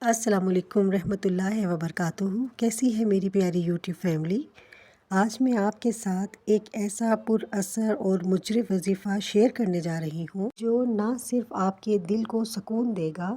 السلام علیکم رحمۃ اللہ وبرکاتہ۔ کیسی ہے میری پیاری یوٹیوب فیملی؟ آج میں آپ کے ساتھ ایک ایسا پر اثر اور مجرب وظیفہ شیئر کرنے جا رہی ہوں جو نہ صرف آپ کے دل کو سکون دے گا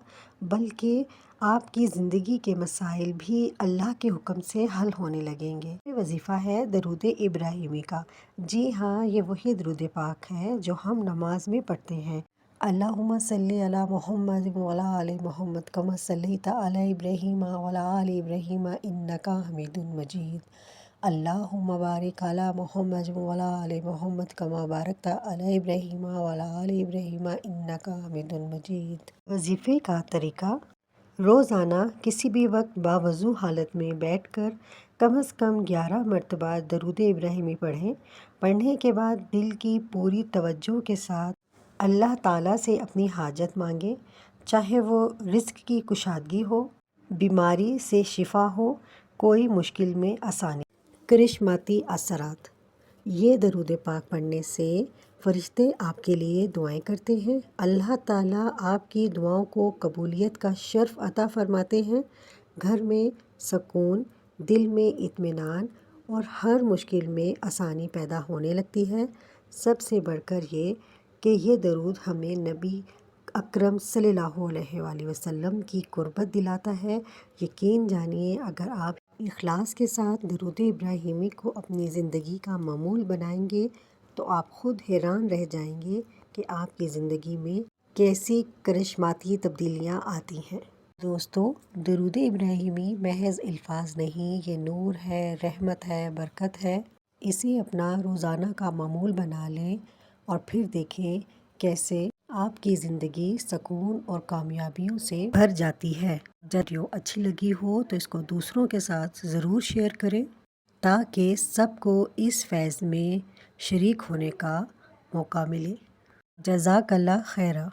بلکہ آپ کی زندگی کے مسائل بھی اللہ کے حکم سے حل ہونے لگیں گے۔ یہ وظیفہ ہے درود ابراہیمی کا۔ جی ہاں، یہ وہی درود پاک ہے جو ہم نماز میں پڑھتے ہیں۔ اللہم صلی علی محمد وعلی آل محمد کما صلیت علی ابراہیم وعلی آل ابراہیم انک حمید مجید۔ اللہم بارک علی محمد وعلی آل محمد کما بارکت علی ابراہیم وعلی آل ابراہیم انک حمید مجید۔ وظیفے کا طریقہ: روزانہ کسی بھی وقت باوضو حالت میں بیٹھ کر کم از کم 11 مرتبہ درود ابراہیمی پڑھیں۔ پڑھنے کے بعد دل کی پوری توجہ کے ساتھ اللہ تعالیٰ سے اپنی حاجت مانگیں، چاہے وہ رزق کی کشادگی ہو، بیماری سے شفا ہو، کوئی مشکل میں آسانی۔ کرشماتی اثرات: یہ درود پاک پڑھنے سے فرشتے آپ کے لیے دعائیں کرتے ہیں۔ اللہ تعالیٰ آپ کی دعاؤں کو قبولیت کا شرف عطا فرماتے ہیں۔ گھر میں سکون، دل میں اطمینان اور ہر مشکل میں آسانی پیدا ہونے لگتی ہے۔ سب سے بڑھ کر یہ کہ یہ درود ہمیں نبی اکرم صلی اللہ علیہ وآلہ وسلم کی قربت دلاتا ہے۔ یقین جانیے، اگر آپ اخلاص کے ساتھ درود ابراہیمی کو اپنی زندگی کا معمول بنائیں گے تو آپ خود حیران رہ جائیں گے کہ آپ کی زندگی میں کیسی کرشماتی تبدیلیاں آتی ہیں۔ دوستو، درود ابراہیمی محض الفاظ نہیں، یہ نور ہے، رحمت ہے، برکت ہے۔ اسے اپنا روزانہ کا معمول بنا لیں اور پھر دیکھیں کیسے آپ کی زندگی سکون اور کامیابیوں سے بھر جاتی ہے۔ جب ویڈیو اچھی لگی ہو تو اس کو دوسروں کے ساتھ ضرور شیئر کریں تاکہ سب کو اس فیض میں شریک ہونے کا موقع ملے۔ جزاک اللہ خیرہ۔